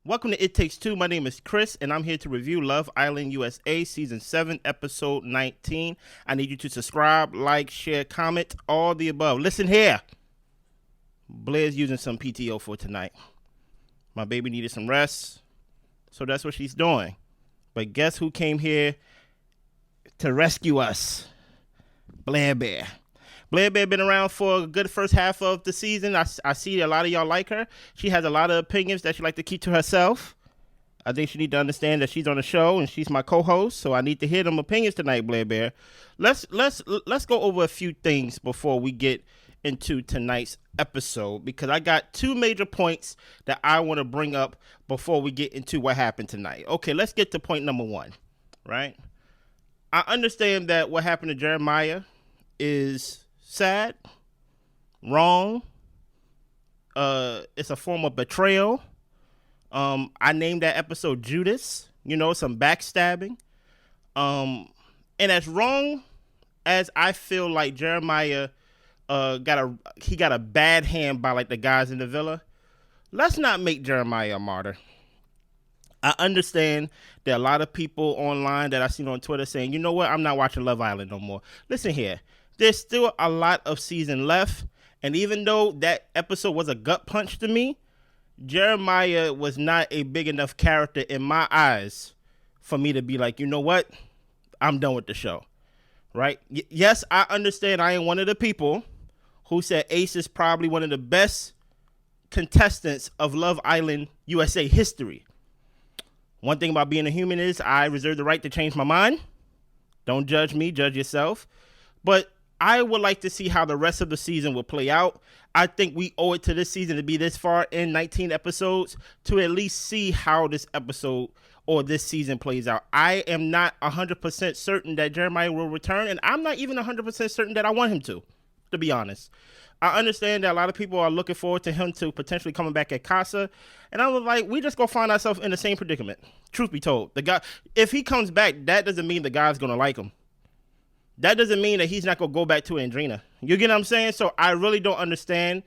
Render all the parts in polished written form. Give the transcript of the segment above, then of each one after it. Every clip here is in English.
Welcome to It Takes Two. My name is Chris, and I'm here to review Love Island USA Season 7, Episode 19. I need you to subscribe, like, share, comment, all the above. Listen here. Blair's using some PTO for tonight. My baby needed some rest, so that's what she's doing. But guess who came here to rescue us? Blair Bear. Blair Bear been around for a good first half of the season. I see a lot of y'all like her. She has a lot of opinions that she like to keep to herself. I think she need to understand that she's on the show and she's my co-host, so I need to hear them opinions tonight, Blair Bear. Let's go over a few things before we get into tonight's episode, because I got two major points that I want to bring up before we get into what happened tonight. Okay, let's get to point number one, right? I understand that what happened to Jeremiah is sad, wrong. It's a form of betrayal. I named that episode Judas, some backstabbing. And as wrong as I feel like Jeremiah got a bad hand by like the guys in the villa, let's not make Jeremiah a martyr. I understand there are a lot of people online that I seen on Twitter saying, you know what, I'm not watching Love Island no more. Listen here. There's still a lot of season left, and even though that episode was a gut punch to me, Jeremiah was not a big enough character in my eyes for me to be like, you know what, I'm done with the show, right? Yes, I understand I am one of the people who said Ace is probably one of the best contestants of Love Island USA history. One thing about being a human is I reserve the right to change my mind. Don't judge me, judge yourself. But I would like to see how the rest of the season will play out. I think we owe it to this season to be this far in 19 episodes to at least see how this episode or this season plays out. I am not 100% certain that Jeremiah will return, and I'm not even 100% certain that I want him to be honest. I understand that a lot of people are looking forward to him to potentially coming back at Casa, and I was like, we just gonna find ourselves in the same predicament. Truth be told, the guy, if he comes back, that doesn't mean the guy's gonna like him. That doesn't mean that he's not going to go back to Andrina. You get what I'm saying? So I really don't understand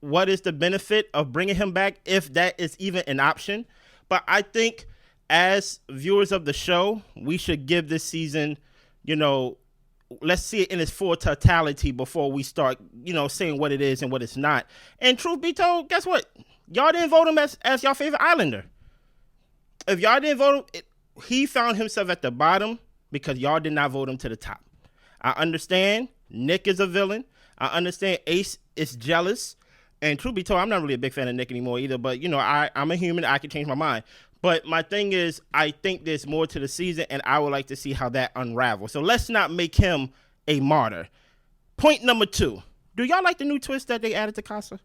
what is the benefit of bringing him back, if that is even an option. But I think as viewers of the show, we should give this season, let's see it in its full totality before we start, saying what it is and what it's not. And truth be told, guess what? Y'all didn't vote him as your favorite Islander. If y'all didn't vote him, he found himself at the bottom because y'all did not vote him to the top. I understand Nick is a villain. I understand Ace is jealous. And truth be told, I'm not really a big fan of Nick anymore either. But, I'm a human. I can change my mind. But my thing is, I think there's more to the season, and I would like to see how that unravels. So let's not make him a martyr. Point number two. Do y'all like the new twist that they added to Casa?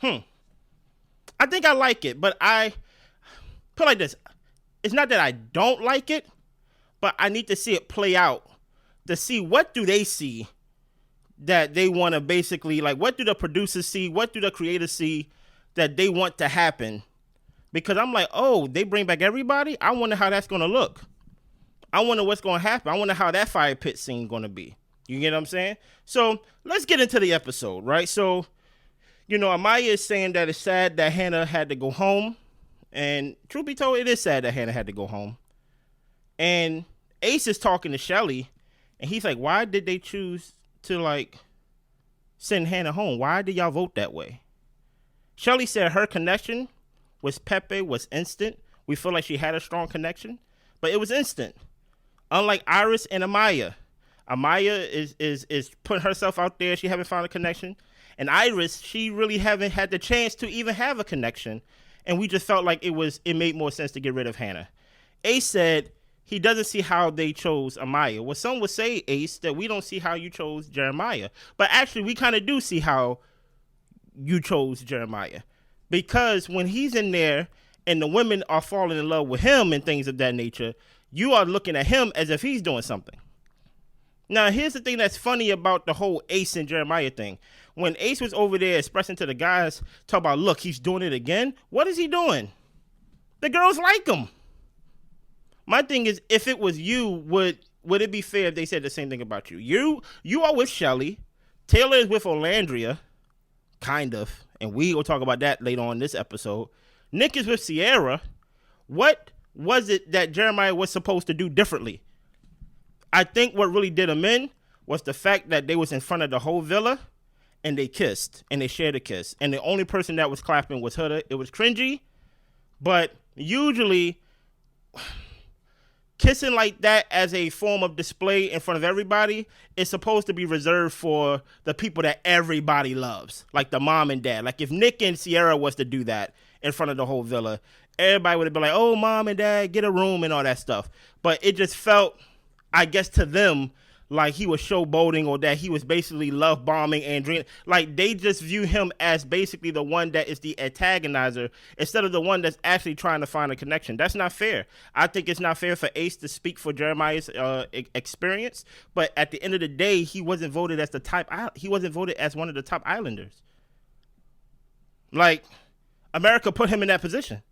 I think I like it, but I put it like this. It's not that I don't like it, but I need to see it play out to see what do they see that they want to basically, like, what do the producers see? What do the creators see that they want to happen? Because I'm like, oh, they bring back everybody? I wonder how that's going to look. I wonder what's going to happen. I wonder how that fire pit scene going to be. You get what I'm saying? So let's get into the episode, right? So, Amaya is saying that it's sad that Hannah had to go home. And truth be told, it is sad that Hannah had to go home. And Ace is talking to Shelly, and he's like, why did they choose to, send Hannah home? Why did y'all vote that way? Shelly said her connection with Pepe was instant. We feel like she had a strong connection, but it was instant. Unlike Iris and Amaya. Amaya is putting herself out there. She haven't found a connection. And Iris, she really haven't had the chance to even have a connection. And we just felt like it made more sense to get rid of Hannah. Ace said he doesn't see how they chose Amaya. Well, some would say, Ace, that we don't see how you chose Jeremiah. But actually, we kind of do see how you chose Jeremiah. Because when he's in there and the women are falling in love with him and things of that nature, you are looking at him as if he's doing something. Now, here's the thing that's funny about the whole Ace and Jeremiah thing. When Ace was over there expressing to the guys, talk about, look, he's doing it again. What is he doing? The girls like him. My thing is, if it was you, would it be fair if they said the same thing about you? You are with Shelly. Taylor is with Olandria, kind of. And we will talk about that later on in this episode. Nick is with Sierra. What was it that Jeremiah was supposed to do differently? I think what really did him in was the fact that they was in front of the whole villa and they kissed and they shared a kiss. And the only person that was clapping was Huda. It was cringy, but usually kissing like that as a form of display in front of everybody is supposed to be reserved for the people that everybody loves, like the mom and dad. Like if Nick and Sierra was to do that in front of the whole villa, everybody would have been like, oh, mom and dad, get a room and all that stuff. But it just felt, I guess, to them like he was showboating or that he was basically love bombing Andrea. Like they just view him as basically the one that is the antagonizer instead of the one that's actually trying to find a connection. That's not fair. I think it's not fair for Ace to speak for Jeremiah's experience. But at the end of the day, he wasn't voted as he wasn't voted as one of the top Islanders. Like America put him in that position.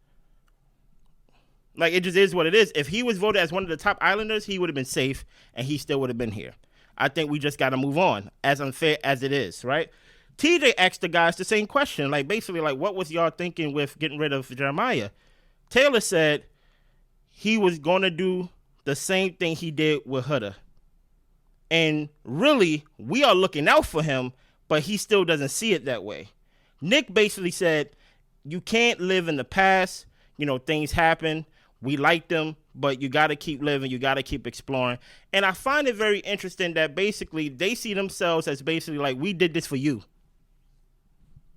Like, it just is what it is. If he was voted as one of the top Islanders, he would have been safe, and he still would have been here. I think we just got to move on, as unfair as it is, right? TJ asked the guys the same question. Like, basically, like, what was y'all thinking with getting rid of Jeremiah? Taylor said he was going to do the same thing he did with Huda. And really, we are looking out for him, but he still doesn't see it that way. Nick basically said, you can't live in the past. You know, things happen. We like them, but you got to keep living. You got to keep exploring. And I find it very interesting that basically they see themselves as basically like, we did this for you.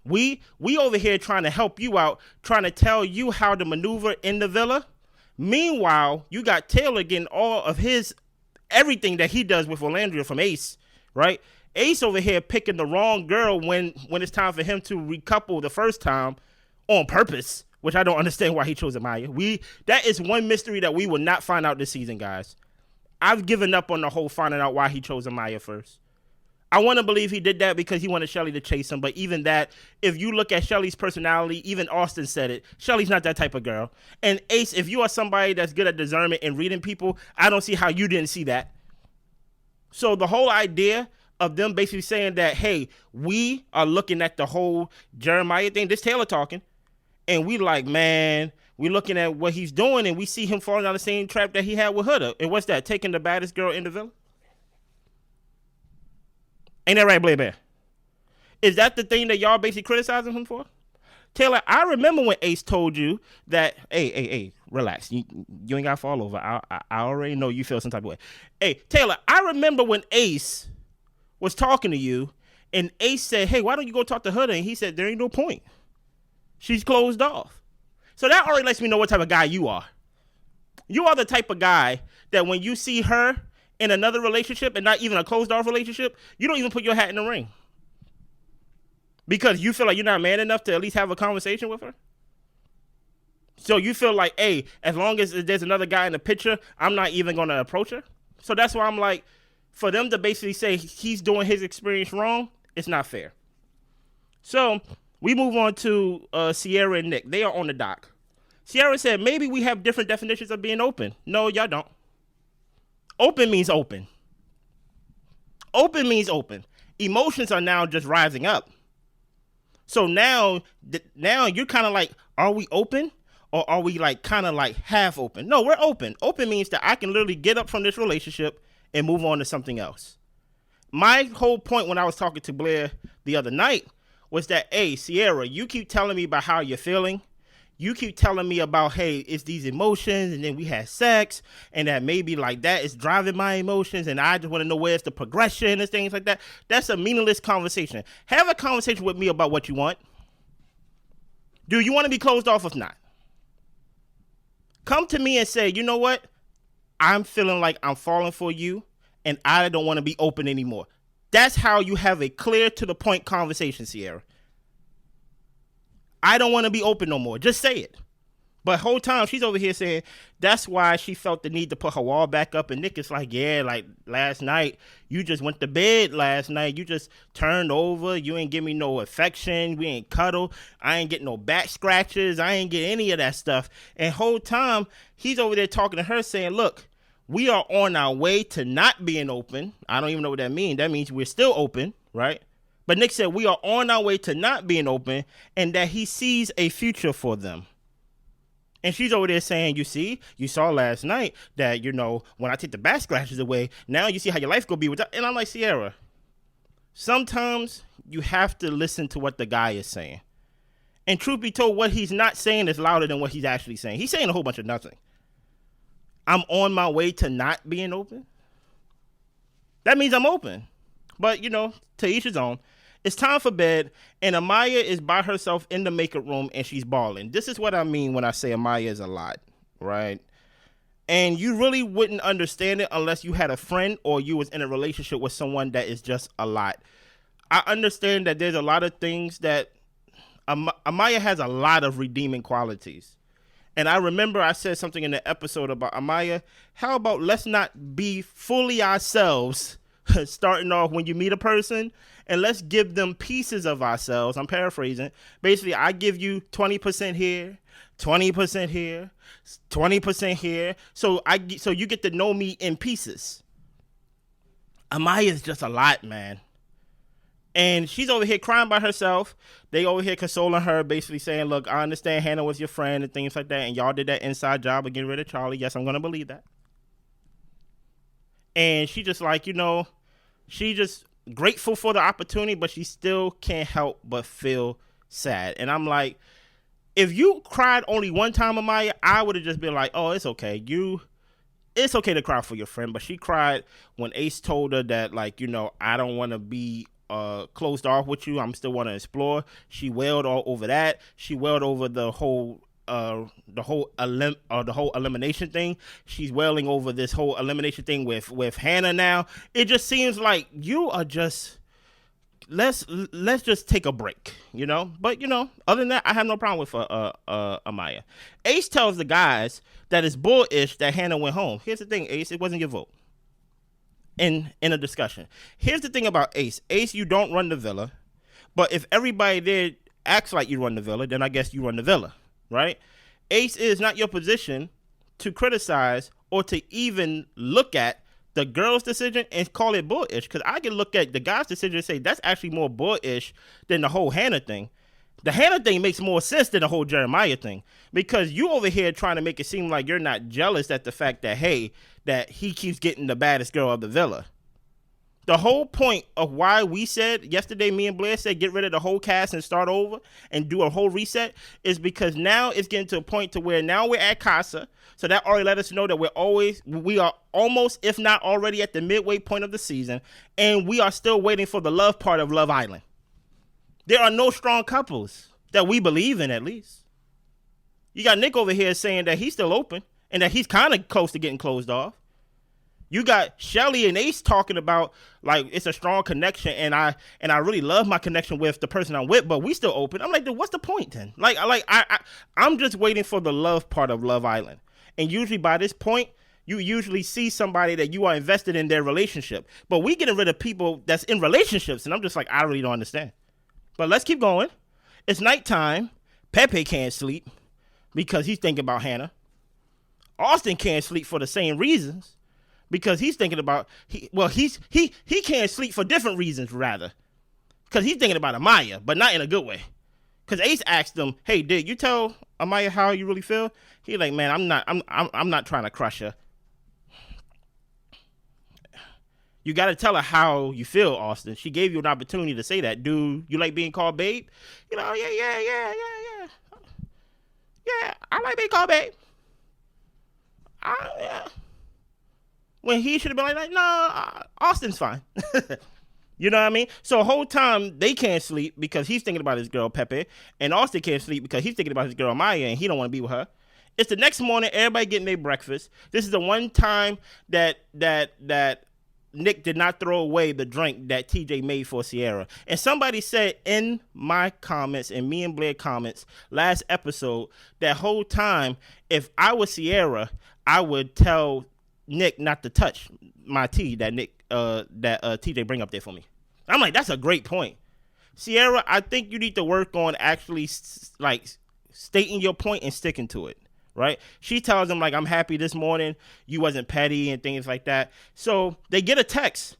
We over here trying to help you out, trying to tell you how to maneuver in the villa. Meanwhile, you got Taylor getting all of his everything that he does with Orlandria from Ace, right? Ace over here picking the wrong girl when it's time for him to recouple the first time on purpose. Which I don't understand why he chose Amaya. That is one mystery that we will not find out this season, guys. I've given up on the whole finding out why he chose Amaya first. I want to believe he did that because he wanted Shelly to chase him. But even that, if you look at Shelly's personality, even Austin said it, Shelly's not that type of girl. And Ace, if you are somebody that's good at discernment and reading people, I don't see how you didn't see that. So the whole idea of them basically saying that, hey, we are looking at the whole Jeremiah thing, this Taylor talking, and we like, man, we looking at what he's doing, and we see him falling down the same trap that he had with Huda. And what's that? Taking the baddest girl in the villa? Ain't that right, Blair Bear? Is that the thing that y'all basically criticizing him for? Taylor, I remember when Ace told you that, hey, relax. You ain't got to fall over. I already know you feel some type of way. Hey, Taylor, I remember when Ace was talking to you, and Ace said, hey, why don't you go talk to Huda? And he said, there ain't no point. She's closed off. So that already lets me know what type of guy you are. You are the type of guy that when you see her in another relationship and not even a closed off relationship, you don't even put your hat in the ring. Because you feel like you're not man enough to at least have a conversation with her. So you feel like, hey, as long as there's another guy in the picture, I'm not even going to approach her. So that's why I'm like, for them to basically say he's doing his experience wrong, it's not fair. So we move on to Sierra and Nick. They are on the dock. Sierra said, maybe we have different definitions of being open. No, y'all don't. Open means open. Open means open. Emotions are now just rising up. So now you're kind of like, are we open? Or are we like kind of like half open? No, we're open. Open means that I can literally get up from this relationship and move on to something else. My whole point when I was talking to Blair the other night was that, hey, Sierra, you keep telling me about how you're feeling. You keep telling me about, hey, it's these emotions, and then we had sex, and that maybe like that is driving my emotions, and I just want to know where's the progression and things like that. That's a meaningless conversation. Have a conversation with me about what you want. Do you want to be closed off or not? Come to me and say, you know what? I'm feeling like I'm falling for you, and I don't want to be open anymore. That's how you have a clear to the point conversation, Sierra. I don't want to be open no more. Just say it. But whole time she's over here saying that's why she felt the need to put her wall back up. And Nick is like, yeah, like last night, you just went to bed last night. You just turned over. You ain't give me no affection. We ain't cuddle. I ain't get no back scratches. I ain't get any of that stuff. And whole time he's over there talking to her saying, look, we are on our way to not being open. I don't even know what that means. That means we're still open, right? But Nick said we are on our way to not being open and that he sees a future for them. And she's over there saying, you see, you saw last night that, when I take the back scratches away, now you see how your life gonna be with that. And I'm like, Sierra, sometimes you have to listen to what the guy is saying. And truth be told, what he's not saying is louder than what he's actually saying. He's saying a whole bunch of nothing. I'm on my way to not being open. That means I'm open. But, to each his own. It's time for bed, and Amaya is by herself in the makeup room, and she's bawling. This is what I mean when I say Amaya is a lot, right? And you really wouldn't understand it unless you had a friend or you was in a relationship with someone that is just a lot. I understand that there's a lot of things that Amaya has a lot of redeeming qualities. And I remember I said something in the episode about Amaya. How about let's not be fully ourselves starting off when you meet a person, and let's give them pieces of ourselves. I'm paraphrasing. Basically, I give you 20% here, 20% here, 20% here. So you get to know me in pieces. Amaya is just a lot, man. And she's over here crying by herself. They over here consoling her, basically saying, look, I understand Hannah was your friend and things like that, and y'all did that inside job of getting rid of Charlie. Yes, I'm going to believe that. And she just like, she just grateful for the opportunity, but she still can't help but feel sad. And I'm like, if you cried only one time, Amaya, I would have just been like, oh, it's okay. It's okay to cry for your friend. But she cried when Ace told her that, like, I don't want to be closed off with you. I'm still want to explore. She wailed all over that. She wailed over the whole elimination thing. She's wailing over this whole elimination thing with Hannah now. It just seems like you are just let's just take a break, But other than that, I have no problem with Amaya. Ace tells the guys that it's bullish that Hannah went home. Here's the thing, Ace, it wasn't your vote. In a discussion. Here's the thing about Ace. Ace, you don't run the villa, but if everybody there acts like you run the villa, then I guess you run the villa, right? Ace, is not your position to criticize or to even look at the girl's decision and call it bullish, because I can look at the guy's decision and say that's actually more bullish than the whole Hannah thing. The Hannah thing makes more sense than the whole Jeremiah thing, because you over here trying to make it seem like you're not jealous at the fact that, hey, that he keeps getting the baddest girl of the villa. The whole point of why we said yesterday, me and Blair said get rid of the whole cast and start over and do a whole reset, is because now it's getting to a point to where now we're at Casa. So that already let us know that we are almost, if not already, at the midway point of the season, and we are still waiting for the love part of Love Island. There are no strong couples that we believe in, at least. You got Nick over here saying that he's still open and that he's kind of close to getting closed off. You got Shelly and Ace talking about like it's a strong connection, and I really love my connection with the person I'm with, but we still open. I'm like, dude, what's the point then? I'm just waiting for the love part of Love Island, and usually by this point, you usually see somebody that you are invested in their relationship. But we getting rid of people that's in relationships, and I'm just like, I really don't understand. But let's keep going. It's nighttime. Pepe can't sleep because he's thinking about Hannah. Austin can't sleep for the same reasons, because he's thinking about he can't sleep for different reasons, rather, because he's thinking about Amaya, but not in a good way. Because Ace asked him, "Hey, did you tell Amaya how you really feel?" He's like, "Man, I'm not trying to crush her. You got to tell her how you feel, Austin. She gave you an opportunity to say that. Do you like being called babe? Yeah. Yeah, I like being called babe. Yeah." When he should have been like, no, Austin's fine. You know what I mean? So the whole time they can't sleep because he's thinking about his girl Pepe, and Austin can't sleep because he's thinking about his girl Maya, and he don't want to be with her. It's the next morning, everybody getting their breakfast. This is the one time that Nick did not throw away the drink that TJ made for Sierra. And somebody said in my comments, and me and Blair comments last episode, that whole time, if I was Sierra, I would tell Nick not to touch my tea that TJ bring up there for me. I'm like, that's a great point. Sierra, I think you need to work on actually stating your point and sticking to it, right? She tells him like, I'm happy this morning you wasn't petty and things like that. So they get a text,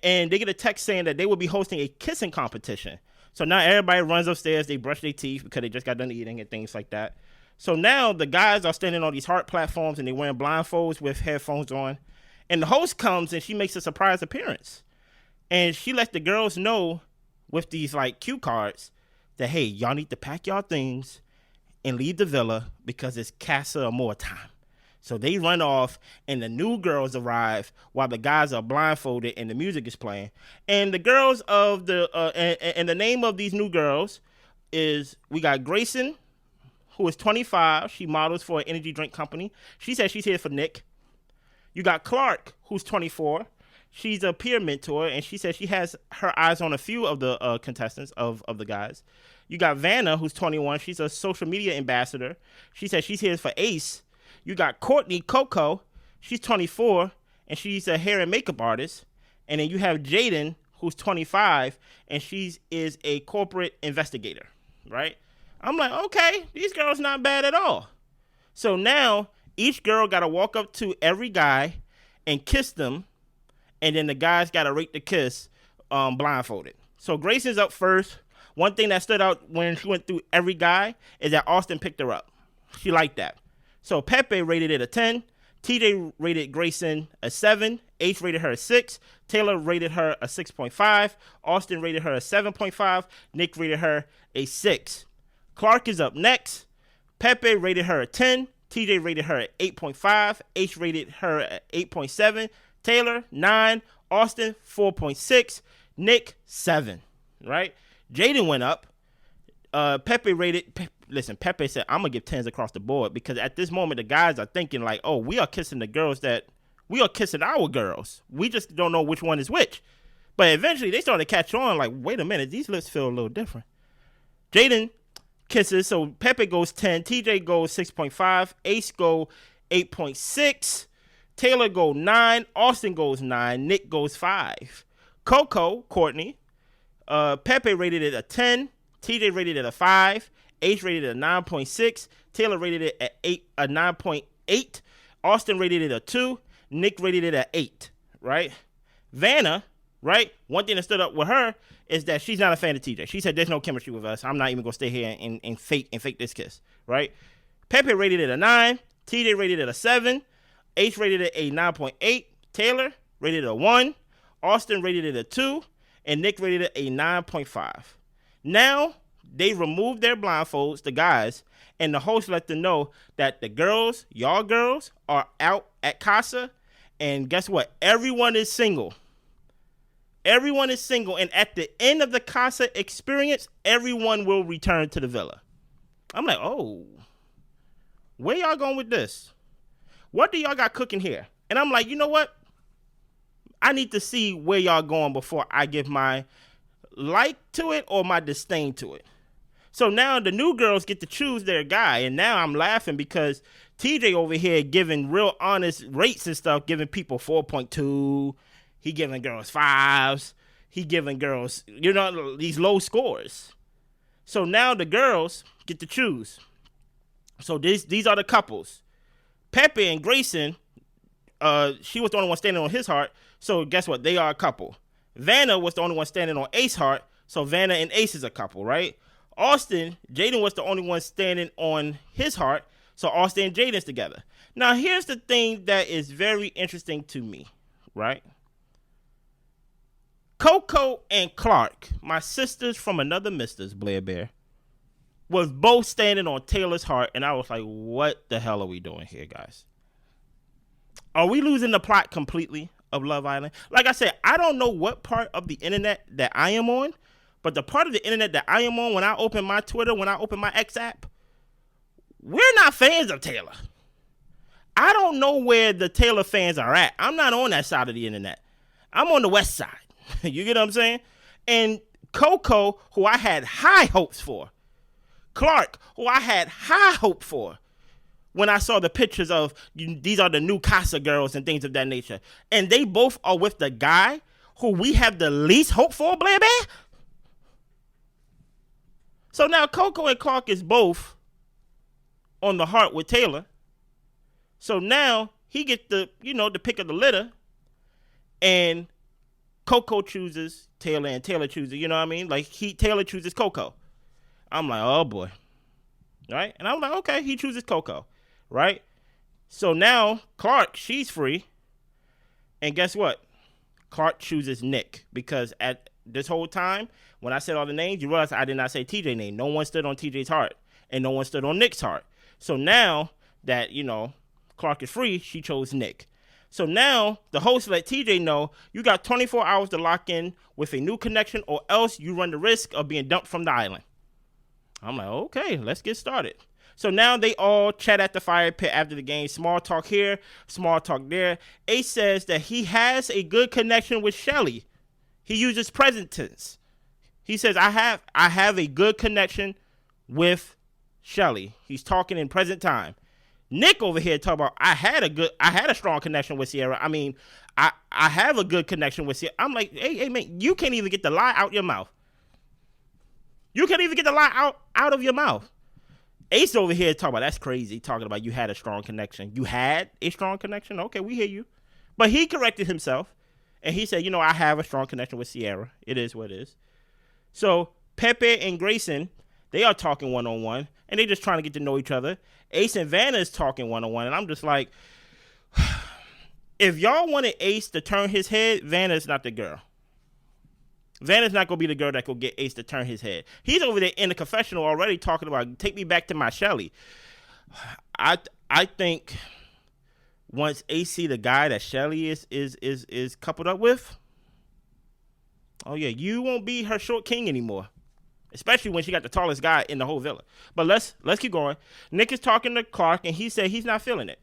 and they get a text saying that they will be hosting a kissing competition. So now everybody runs upstairs, they brush their teeth because they just got done eating and things like that. So now the guys are standing on these heart platforms and they're wearing blindfolds with headphones on. And the host comes and she makes a surprise appearance. And she lets the girls know with these like cue cards that, hey, y'all need to pack y'all things and leave the villa because it's Casa Amor time. So they run off and the new girls arrive while the guys are blindfolded and the music is playing. And the girls of and the name of these new girls is, we got Grayson, who is 25. She models for an energy drink company. She says she's here for Nick. You got Clark, who's 24. She's a peer mentor, and she says she has her eyes on a few of the contestants of the guys. You got Vanna, who's 21. She's a social media ambassador. She says she's here for Ace. You got Courtney Coco. She's 24, and she's a hair and makeup artist. And then you have Jaden, who's 25, and she is a corporate investigator, right? I'm like, okay, these girls not bad at all. So now each girl got to walk up to every guy and kiss them, and then the guys got to rate the kiss blindfolded. So Grayson's up first. One thing that stood out when she went through every guy is that Austin picked her up. She liked that. So Pepe rated it a 10. TJ rated Grayson a 7. H rated her a 6. Taylor rated her a 6.5. Austin rated her a 7.5. Nick rated her a 6. Clark is up next. Pepe rated her a 10. TJ rated her at 8.5. H rated her at 8.7. Taylor, 9. Austin, 4.6. Nick, 7. Right? Jaden went up. Pepe said, I'm going to give 10s across the board because at this moment, the guys are thinking like, oh, we are kissing our girls. We just don't know which one is which. But eventually, they started to catch on like, wait a minute, these lips feel a little different. Jaden kisses, so Pepe goes 10, TJ goes 6.5, Ace go 8.6, Taylor go 9, Austin goes 9, Nick goes 5. Courtney, Pepe rated it a 10, TJ rated it a 5, Ace rated it a 9.6, Taylor rated it at a 9.8, Austin rated it a 2, Nick rated it at 8, right? Vanna, right? One thing that stood up with her is that she's not a fan of TJ. She said, there's no chemistry with us. I'm not even going to stay here and fake this kiss, right? Pepe rated it a 9. TJ rated it a 7. H rated it a 9.8. Taylor rated it a 1. Austin rated it a 2. And Nick rated it a 9.5. Now, they removed their blindfolds, the guys, and the host let them know that the girls, y'all girls, are out at Casa. And guess what? Everyone is single. Everyone is single, and at the end of the Casa experience, everyone will return to the villa. I'm like, oh, where y'all going with this? What do y'all got cooking here? And I'm like, you know what? I need to see where y'all going before I give my like to it or my disdain to it. So now the new girls get to choose their guy, and now I'm laughing because TJ over here giving real honest rates and stuff, giving people 4.2. He giving girls 5s. He giving girls, these low scores. So now the girls get to choose. So these are the couples. Pepe and Grayson, she was the only one standing on his heart. So guess what? They are a couple. Vanna was the only one standing on Ace's heart. So Vanna and Ace is a couple, right? Jaden was the only one standing on his heart. So Austin and Jaden's together. Now here's the thing that is very interesting to me, right? Coco and Clark, my sisters from another Misters, Blair Bear, was both standing on Taylor's heart, and I was like, what the hell are we doing here, guys? Are we losing the plot completely of Love Island? Like I said, I don't know what part of the internet that I am on, but the part of the internet that I am on, when I open my Twitter, when I open my X app, we're not fans of Taylor. I don't know where the Taylor fans are at. I'm not on that side of the internet. I'm on the west side. You get what I'm saying? And Coco, who I had high hopes for. Clark, who I had high hope for when I saw the pictures of these are the new Casa girls and things of that nature. And they both are with the guy who we have the least hope for, Blair Bear. So now Coco and Clark is both on the heart with Taylor. So now he gets the pick of the litter. And Coco chooses Taylor and Taylor chooses, you know what I mean? Like Taylor chooses Coco. I'm like, oh boy. right? And I'm like, okay, he chooses Coco, right? So now Clark, she's free, and guess what? Clark chooses Nick because at this whole time, when I said all the names, you realize I did not say TJ name. No one stood on TJ's heart, and no one stood on Nick's heart. So now that, Clark is free, she chose Nick. So now the host let TJ know you got 24 hours to lock in with a new connection or else you run the risk of being dumped from the island. I'm like, okay, let's get started. So now they all chat at the fire pit after the game. Small talk here, small talk there. Ace says that he has a good connection with Shelly. He uses present tense. He says, I have a good connection with Shelly. He's talking in present time. Nick over here talking about I had a strong connection with Sierra. I mean, I have a good connection with Sierra. I'm like, hey man, you can't even get the lie out your mouth. You can't even get the lie out of your mouth. Ace over here talking about that's crazy. Talking about you had a strong connection. You had a strong connection? Okay, we hear you. But he corrected himself. And he said, I have a strong connection with Sierra. It is what it is. So Pepe and Grayson, they are talking one-on-one. And they just trying to get to know each other. Ace and Vanna is talking one-on-one. And I'm just like, if y'all wanted Ace to turn his head, Vanna is not the girl. Vanna's not going to be the girl that could get Ace to turn his head. He's over there in the confessional already talking about, take me back to my Shelly. I think once Ace see the guy that Shelly is coupled up with, oh yeah, you won't be her short king anymore. Especially when she got the tallest guy in the whole villa. But let's keep going. Nick is talking to Clark and he said he's not feeling it.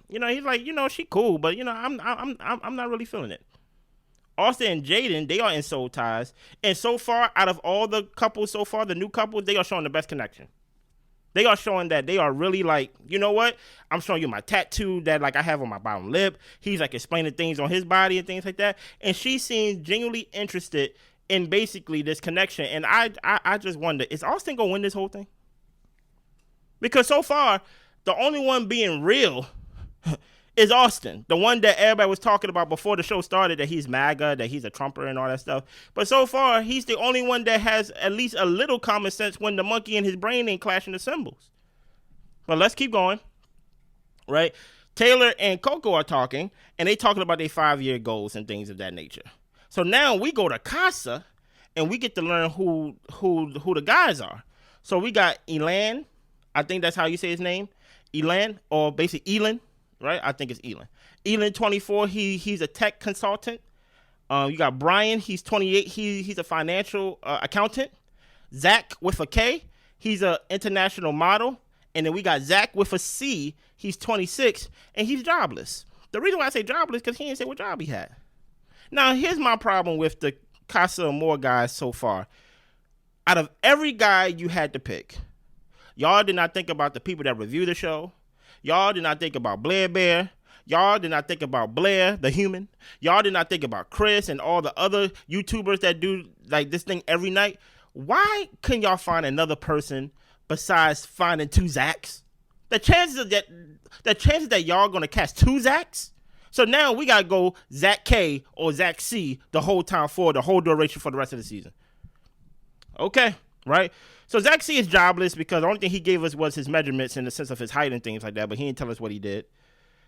He's like, she cool, but I'm not really feeling it. Austin and Jaden, they are in soul ties. And so far, out of all the couples so far, the new couples, they are showing the best connection. They are showing that they are really like, you know what? I'm showing you my tattoo that like I have on my bottom lip. He's like explaining things on his body and things like that. And she seems genuinely interested in basically this connection. And I just wonder, is Austin going to win this whole thing? Because so far, the only one being real is Austin, the one that everybody was talking about before the show started, that he's MAGA, that he's a Trumper and all that stuff. But so far, he's the only one that has at least a little common sense when the monkey in his brain ain't clashing the symbols. But let's keep going, right? Taylor and Coco are talking, and they talking about their 5-year goals and things of that nature. So now we go to Casa, and we get to learn who the guys are. So we got Elan, I think that's how you say his name, Elan, or basically Elin. Right? I think it's Elin. Elin, 24, he's a tech consultant. You got Brian, he's 28, he's a financial accountant. Zach with a K, he's an international model. And then we got Zach with a C, he's 26, and he's jobless. The reason why I say jobless is because he didn't say what job he had. Now, here's my problem with the Casa Amor guys so far. Out of every guy you had to pick, y'all did not think about the people that review the show. Y'all did not think about Blair Bear. Y'all did not think about Blair, the human. Y'all did not think about Chris and all the other YouTubers that do like this thing every night. Why couldn't y'all find another person besides finding 2 Zachs? The chances that y'all gonna catch 2 Zachs. So now we gotta go Zach K or Zach C the whole time for the whole duration for the rest of the season. Okay, right? So Zach C is jobless because the only thing he gave us was his measurements in the sense of his height and things like that, but he didn't tell us what he did.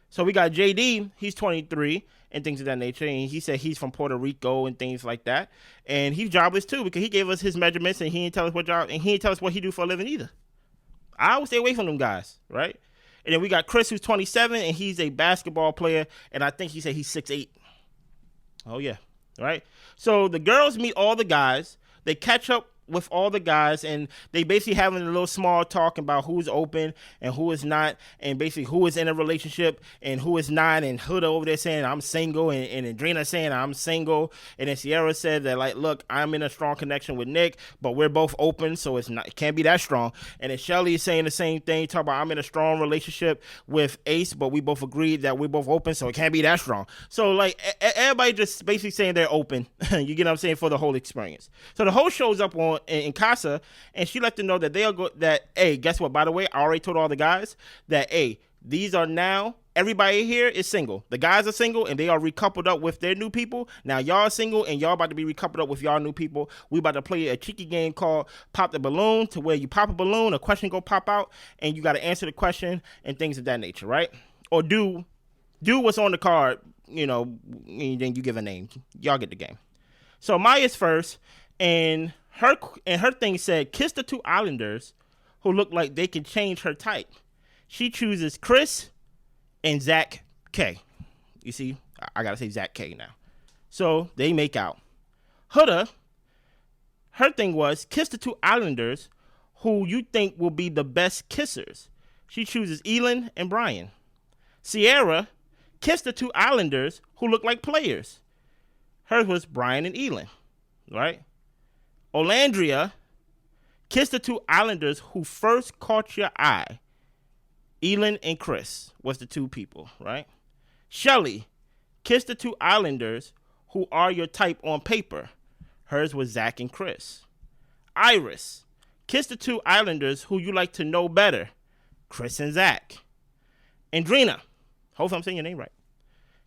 So we got JD, he's 23 and things of that nature, and he said he's from Puerto Rico and things like that. And he's jobless too because he gave us his measurements and he didn't tell us what job, and he didn't tell us what he do for a living either. I would stay away from them guys, right? And then we got Chris, who's 27, and he's a basketball player, and I think he said he's 6'8". Oh yeah, right? So the girls meet all the guys, they catch up with all the guys, and they basically having a little small talk about who's open and who is not, and basically who is in a relationship and who is not. And Huda over there saying I'm single, and Adrena saying I'm single, and then Sierra said that like, look, I'm in a strong connection with Nick, but we're both open, so it can't be that strong. And then Shelly is saying the same thing, talking about I'm in a strong relationship with Ace, but we both agreed that we're both open, so it can't be that strong. So like everybody just basically saying they're open. You get what I'm saying, for the whole experience. So the whole shows up on in Casa, and she let them know that they'll go, that, hey, guess what, by the way, I already told all the guys that, hey, these are now everybody here is single. The guys are single and they are recoupled up with their new people. Now y'all are single and y'all about to be recoupled up with y'all new people. We about to play a cheeky game called Pop the Balloon, to where you pop a balloon, a question go pop out, and you got to answer the question and things of that nature, right? Or do what's on the card, and then you give a name. Y'all get the game. So Maya's first, and her thing said, kiss the two islanders who look like they can change her type. She chooses Chris and Zach K. You see, I gotta say Zach K now. So they make out. Huda, her thing was, kiss the two islanders who you think will be the best kissers. She chooses Elin and Brian. Sierra, kiss the two islanders who look like players. Hers was Brian and Elin, right? Olandria, kiss the two islanders who first caught your eye. Elin and Chris was the two people, right? Shelly, kiss the two islanders who are your type on paper. Hers was Zach and Chris. Iris, kiss the two islanders who you like to know better. Chris and Zach. Andrina, hopefully I'm saying your name right.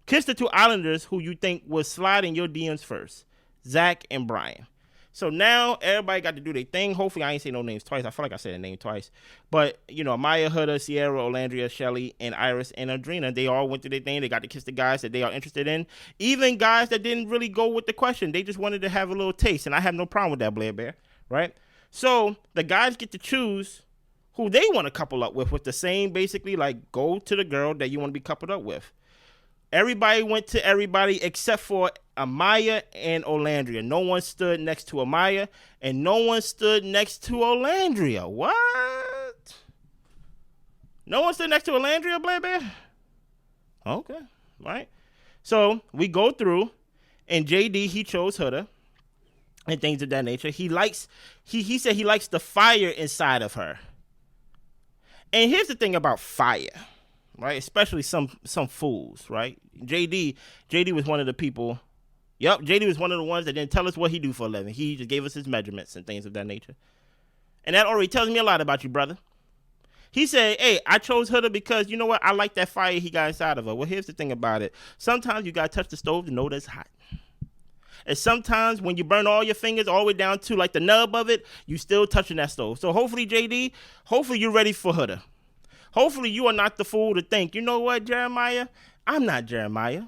Kiss the two islanders who you think will slide in your DMs first. Zach and Brian. So now everybody got to do their thing. Hopefully I ain't say no names twice. I feel like I said a name twice. But, Maya, Huda, Sierra, Olandria, Shelly, and Iris, and Adrena, they all went through their thing. They got to kiss the guys that they are interested in. Even guys that didn't really go with the question. They just wanted to have a little taste. And I have no problem with that, Blair Bear. Right? So the guys get to choose who they want to couple up with the same, basically, like, go to the girl that you want to be coupled up with. Everybody went to everybody except for Amaya and Olandria. No one stood next to Amaya, and no one stood next to Olandria. What? No one stood next to Olandria, Blair Bear? Okay, right. So we go through, and JD, he chose Huda and things of that nature. He said he likes the fire inside of her. And here's the thing about fire. Right, especially some fools, right? JD was one of the people. Yep, JD was one of the ones that didn't tell us what he do for a living. He just gave us his measurements and things of that nature. And that already tells me a lot about you, brother. He said, hey, I chose Huda because, you know what? I like that fire he got inside of her. Well, here's the thing about it. Sometimes you got to touch the stove to know that it's hot. And sometimes when you burn all your fingers all the way down to like the nub of it, you still touching that stove. So hopefully, JD, you're ready for Huda. Hopefully you are not the fool to think, you know what, Jeremiah? I'm not Jeremiah.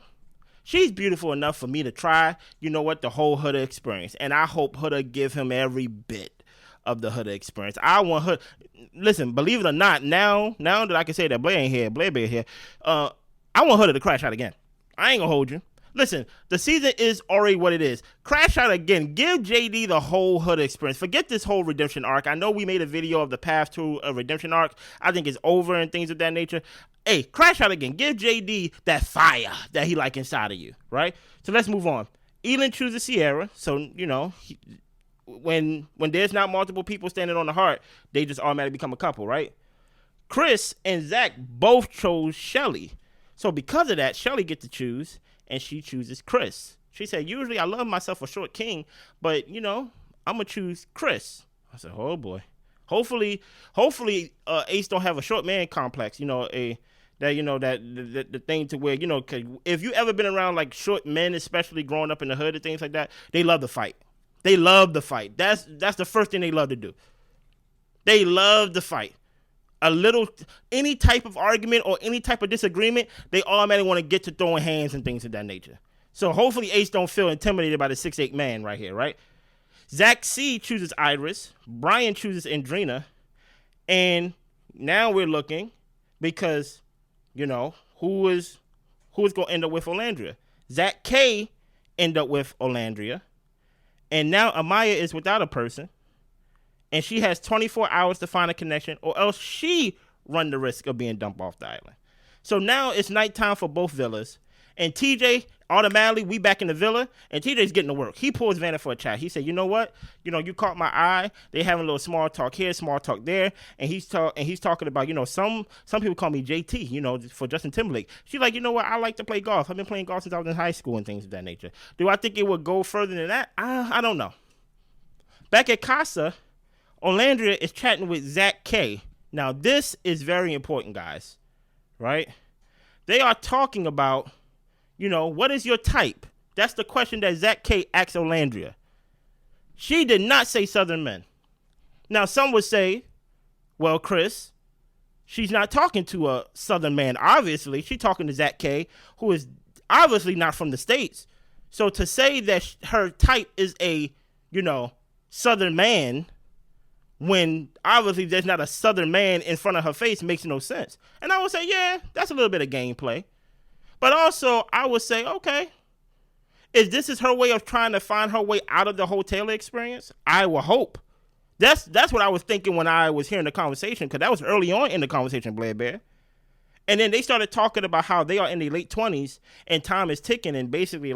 She's beautiful enough for me to try, the whole Huda experience. And I hope Huda give him every bit of the Huda experience. I want Huda. Listen, believe it or not, now that I can say that Blair ain't here, Blair Bear here, I want Huda to crash out again. I ain't gonna hold you. Listen, the season is already what it is. Crash out again. Give JD the whole Huda experience. Forget this whole redemption arc. I know we made a video of the path to a redemption arc. I think it's over and things of that nature. Hey, crash out again. Give JD that fire that he like inside of you, right? So let's move on. Elin chooses Sierra. So, when there's not multiple people standing on the heart, they just automatically become a couple, right? Chris and Zach both chose Shelly. So because of that, Shelly gets to choose. And she chooses Chris. She said, usually I love myself a short king, but, I'm going to choose Chris. I said, oh, boy. Hopefully, Ace don't have a short man complex, the thing to where, 'cause if you ever been around, like, short men, especially growing up in the hood and things like that, they love to fight. They love to fight. That's the first thing they love to do. They love to fight. Any type of argument or any type of disagreement, they automatically want to get to throwing hands and things of that nature. So hopefully Ace don't feel intimidated by the 6'8" man right here, right? Zach C chooses Iris. Brian chooses Andrina. And now we're looking because, who is going to end up with Olandria? Zach K end up with Olandria. And now Amaya is without a person. And she has 24 hours to find a connection, or else she run the risk of being dumped off the island. So now it's nighttime for both villas. And TJ, automatically, we back in the villa, and TJ's getting to work. He pulls Vanna for a chat. He said, you know what? You caught my eye. They having a little small talk here, small talk there. And he's talking about, some people call me JT, for Justin Timberlake. She's like, you know what? I like to play golf. I've been playing golf since I was in high school and things of that nature. Do I think it would go further than that? I don't know. Back at Casa, Olandria is chatting with Zach K. Now, this is very important, guys, right? They are talking about, what is your type? That's the question that Zach K asked Olandria. She did not say Southern men. Now, some would say, well, Chris, she's not talking to a Southern man, obviously. She's talking to Zach K, who is obviously not from the States. So to say that her type is a, Southern man, when obviously there's not a Southern man in front of her face, makes no sense. And I would say, yeah, that's a little bit of gameplay. But also, I would say, okay, if this is her way of trying to find her way out of the whole Taylor experience, I will hope. That's what I was thinking when I was hearing the conversation, because that was early on in the conversation, Blair Bear. And then they started talking about how they are in their late 20s and time is ticking. And basically,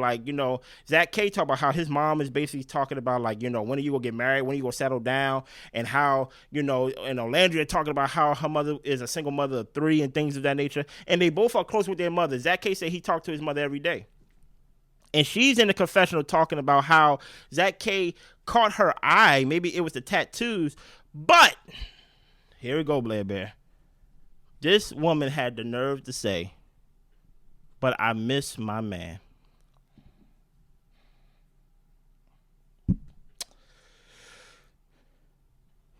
Zach K talked about how his mom is basically talking about, when are you going to get married? When are you going to settle down? And how, and Olandria talking about how her mother is a single mother of 3 and things of that nature. And they both are close with their mother. Zach K said he talked to his mother every day. And she's in the confessional talking about how Zach K caught her eye. Maybe it was the tattoos. But, here we go, Blair Bear. This woman had the nerve to say, but I miss my man.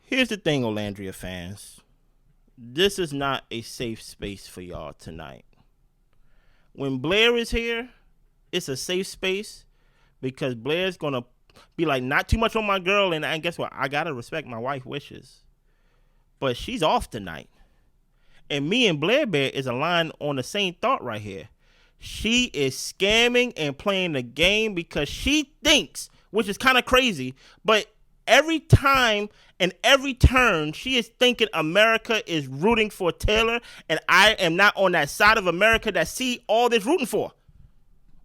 Here's the thing, Olandria fans. This is not a safe space for y'all tonight. When Blair is here, it's a safe space because Blair's going to be like, not too much on my girl, and guess what? I got to respect my wife's wishes. But she's off tonight. And me and Blair Bear is aligned on the same thought right here. She is scamming and playing the game because she thinks, which is kind of crazy, but every time and every turn, she is thinking America is rooting for Taylor, and I am not on that side of America that see all this rooting for.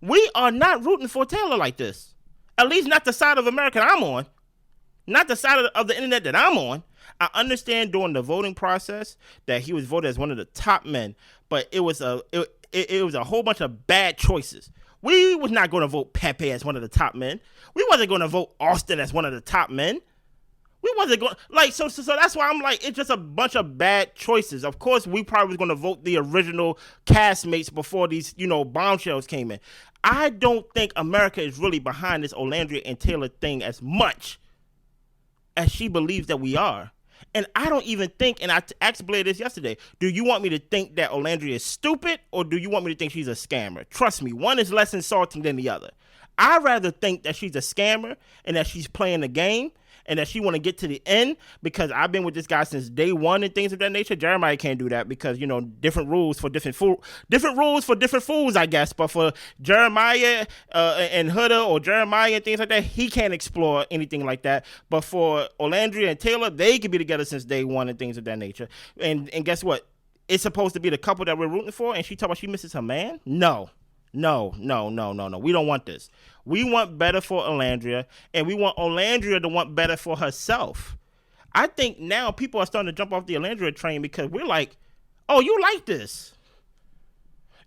We are not rooting for Taylor like this. At least not the side of America I'm on. Not the side of the internet that I'm on. I understand during the voting process that he was voted as one of the top men, but it was a whole bunch of bad choices. We was not going to vote Pepe as one of the top men. We wasn't going to vote Austin as one of the top men. We wasn't going so that's why I'm like, it's just a bunch of bad choices. Of course, we probably was going to vote the original castmates before these, bombshells came in. I don't think America is really behind this Olandria and Taylor thing as much as she believes that we are. And I don't even think, and I asked Blair this yesterday, do you want me to think that Olandria is stupid, or do you want me to think she's a scammer? Trust me, one is less insulting than the other. I'd rather think that she's a scammer and that she's playing the game and that she want to get to the end, because I've been with this guy since day one and things of that nature. Jeremiah can't do that because, different rules for different fools, I guess. But for Jeremiah and Huda or Jeremiah and things like that, he can't explore anything like that. But for Olandria and Taylor, they could be together since day one and things of that nature. And guess what? It's supposed to be the couple that we're rooting for, and she talking about she misses her man? No. We don't want this. We want better for Olandria, and we want Olandria to want better for herself. I think now people are starting to jump off the Olandria train because we're like, oh, you like this.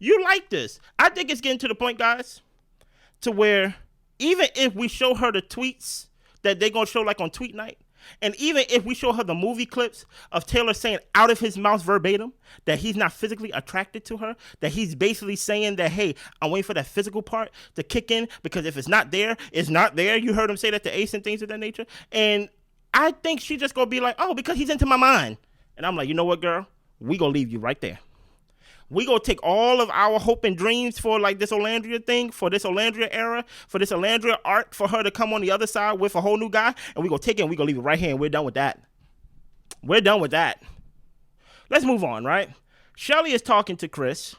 You like this. I think it's getting to the point, guys, to where even if we show her the tweets that they're going to show like on tweet night, and even if we show her the movie clips of Taylor saying out of his mouth verbatim that he's not physically attracted to her, that he's basically saying that, hey, I'm waiting for that physical part to kick in because if it's not there, it's not there. You heard him say that to Ace and things of that nature. And I think she just going to be like, oh, because he's into my mind. And I'm like, you know what, girl? We going to leave you right there. We gonna take all of our hope and dreams for like this Olandria thing, for this Olandria era, for this Olandria arc, for her to come on the other side with a whole new guy, and we gonna take it and we gonna leave it right here, and we're done with that. We're done with that. Let's move on, right? Shelly is talking to Chris,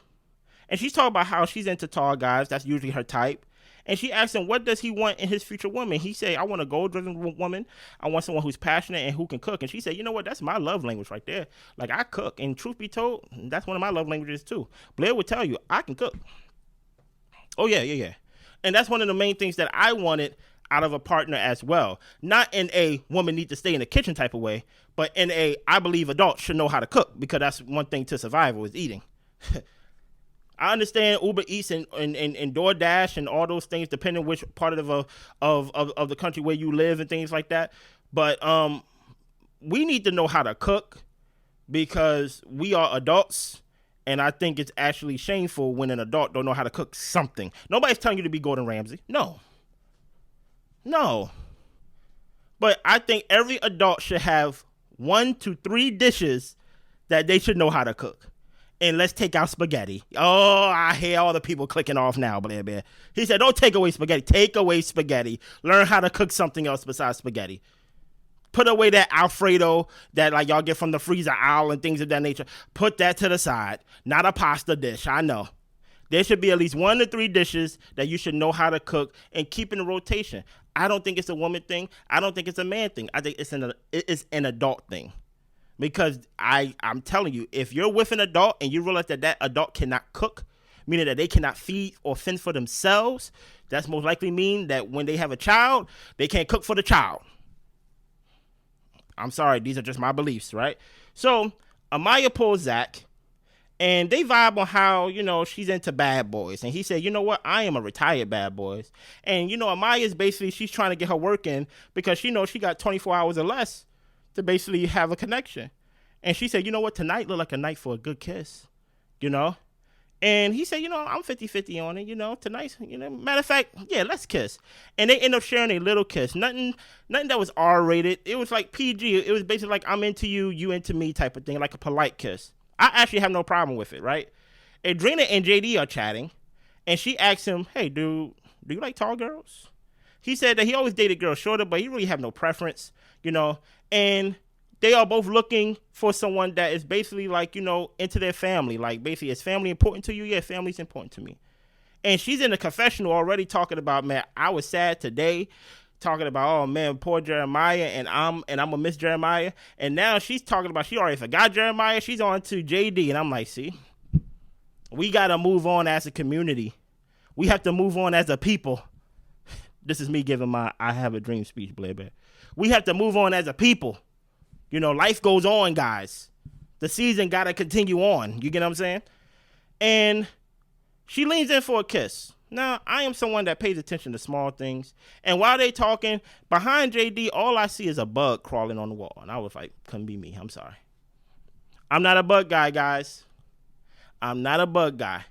and she's talking about how she's into tall guys. That's usually her type. And she asked him, what does he want in his future woman? He said, I want a goal-driven woman. I want someone who's passionate and who can cook. And she said, you know what? That's my love language right there. Like, I cook. And truth be told, that's one of my love languages, too. Blair would tell you, I can cook. Oh, yeah. And that's one of the main things that I wanted out of a partner as well. Not in a woman need to stay in the kitchen type of way, but in a, I believe adults should know how to cook, because that's one thing to survival is eating. I understand Uber Eats and DoorDash and all those things, depending which part of the country where you live and things like that. But we need to know how to cook, because we are adults And I think it's actually shameful when an adult don't know how to cook something. Nobody's telling you to be Gordon Ramsay. No. No. But I think every adult should have 1 to 3 dishes that they should know how to cook. And let's take out spaghetti. Oh, I hear all the people clicking off now, Blair Bear. He said, don't take away spaghetti. Take away spaghetti. Learn how to cook something else besides spaghetti. Put away that Alfredo that like y'all get from the freezer aisle and things of that nature. Put that to the side. Not a pasta dish, I know. There should be at least 1 to 3 dishes that you should know how to cook and keep in the rotation. I don't think it's a woman thing. I don't think it's a man thing. I think it's an adult thing. Because I'm telling you, if you're with an adult and you realize that adult cannot cook, meaning that they cannot feed or fend for themselves, that's most likely mean that when they have a child, they can't cook for the child. I'm sorry, these are just my beliefs, right? So Amaya pulls Zach, and they vibe on how, she's into bad boys. And he said, you know what? I am a retired bad boys. And, Amaya's basically, she's trying to get her work in because she knows she got 24 hours or less to basically have a connection. And she said, you know what? Tonight look like a night for a good kiss, And he said, I'm 50-50 on it, tonight, matter of fact, yeah, let's kiss. And they end up sharing a little kiss. Nothing that was R-rated. It was like PG. It was basically like I'm into you, you into me type of thing, like a polite kiss. I actually have no problem with it, right? Adrena and JD are chatting, and she asks him, hey, do you like tall girls? He said that he always dated girls shorter, but he really have no preference, and they are both looking for someone that is basically like, into their family. Like, basically, is family important to you? Yeah, family's important to me. And she's in the confessional already talking about, man, I was sad today. Talking about, oh, man, poor Jeremiah, and I'm going to miss Jeremiah. And now she's talking about, she already forgot Jeremiah. She's on to JD. And I'm like, see, we got to move on as a community. We have to move on as a people. This is me giving my I have a dream speech, Blair Bear. We have to move on as a people. Life goes on, guys. The season got to continue on. You get what I'm saying? And she leans in for a kiss. Now, I am someone that pays attention to small things. And while they talking, behind JD, all I see is a bug crawling on the wall. And I was like, couldn't be me. I'm sorry. I'm not a bug guy, guys. I'm not a bug guy.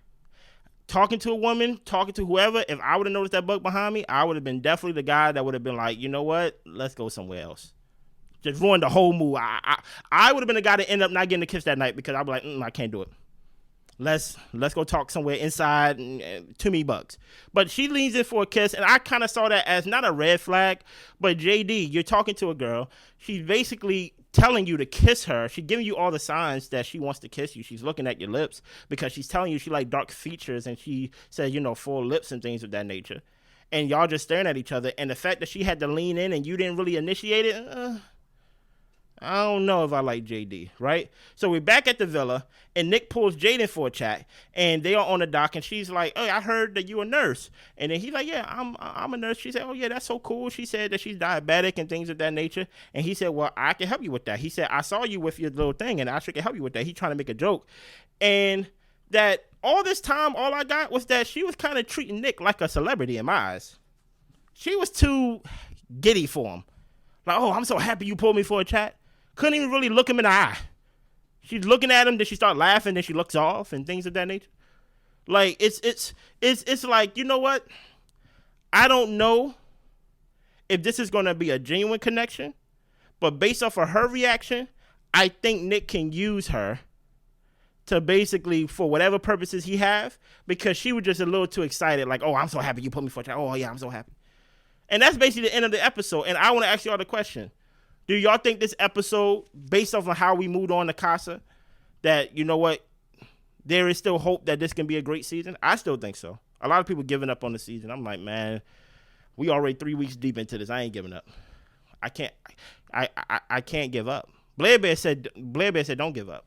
Talking to a woman, talking to whoever, if I would have noticed that bug behind me, I would have been definitely the guy that would have been like, you know what? Let's go somewhere else. Just ruined the whole mood. I would have been the guy that ended up not getting a kiss that night because I'd be like, I can't do it. Let's go talk somewhere inside. Too many bugs. But she leans in for a kiss, and I kind of saw that as not a red flag, but JD, you're talking to a girl. She's basically telling you to kiss her. She's giving you all the signs that she wants to kiss you. She's looking at your lips because she's telling you she like dark features, and she says, full lips and things of that nature. And y'all just staring at each other. And the fact that she had to lean in and you didn't really initiate it, I don't know if I like JD, right? So we're back at the villa, and Nick pulls Jaden for a chat, and they are on the dock, and she's like, "Oh, I heard that you a nurse," and then he's like, "Yeah, I'm a nurse." She said, "Oh yeah, that's so cool." She said that she's diabetic and things of that nature, and he said, "Well, I can help you with that." He said, "I saw you with your little thing, and I sure can help you with that." He's trying to make a joke, and that all this time, all I got was that she was kind of treating Nick like a celebrity in my eyes. She was too giddy for him. Like, "Oh, I'm so happy you pulled me for a chat." Couldn't even really look him in the eye. She's looking at him, then she starts laughing, then she looks off and things of that nature. Like, it's like, you know what? I don't know if this is going to be a genuine connection, but based off of her reaction, I think Nick can use her to basically, for whatever purposes he have, because she was just a little too excited, like, "Oh, I'm so happy you put me for a chat. Oh, yeah, I'm so happy." And that's basically the end of the episode. And I want to ask y'all the question. Do y'all think this episode, based off of how we moved on to Casa, that, you know what, there is still hope that this can be a great season? I still think so. A lot of people giving up on the season. I'm like, man, we already 3 weeks deep into this. I ain't giving up. I can't give up. Blair Bear said don't give up.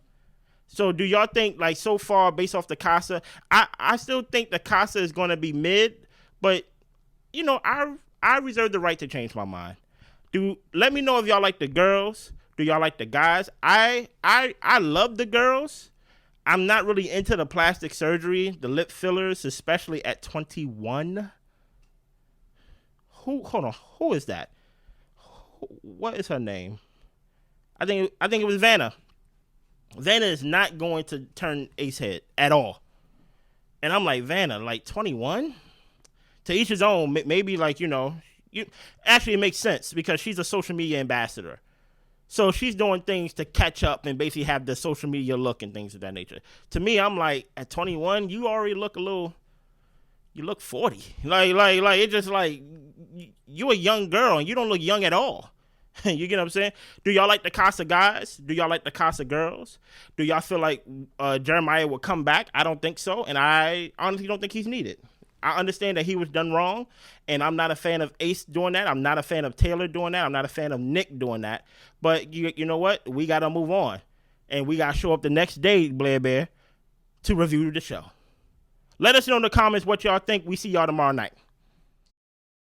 So do y'all think, like, so far, based off the Casa, I still think the Casa is going to be mid, but, I reserve the right to change my mind. Let me know if y'all like the girls. Do y'all like the guys? I love the girls. I'm not really into the plastic surgery, the lip fillers, especially at 21. Hold on, who is that? What is her name? I think it was Vanna. Vanna is not going to turn Ace head at all. And I'm like, Vanna, like 21? To each his own. Maybe like, actually it makes sense because she's a social media ambassador. So she's doing things to catch up and basically have the social media look and things of that nature. To me, I'm like, at 21, you already look you look 40. Like it's just like, you a young girl and you don't look young at all. You get what I'm saying? Do y'all like the Casa guys? Do y'all like the Casa girls? Do y'all feel like Jeremiah will come back? I don't think so, and I honestly don't think he's needed. I understand that he was done wrong, and I'm not a fan of Ace doing that. I'm not a fan of Taylor doing that. I'm not a fan of Nick doing that. But you know what? We got to move on, and we got to show up the next day, Blair Bear, to review the show. Let us know in the comments what y'all think. We see y'all tomorrow night.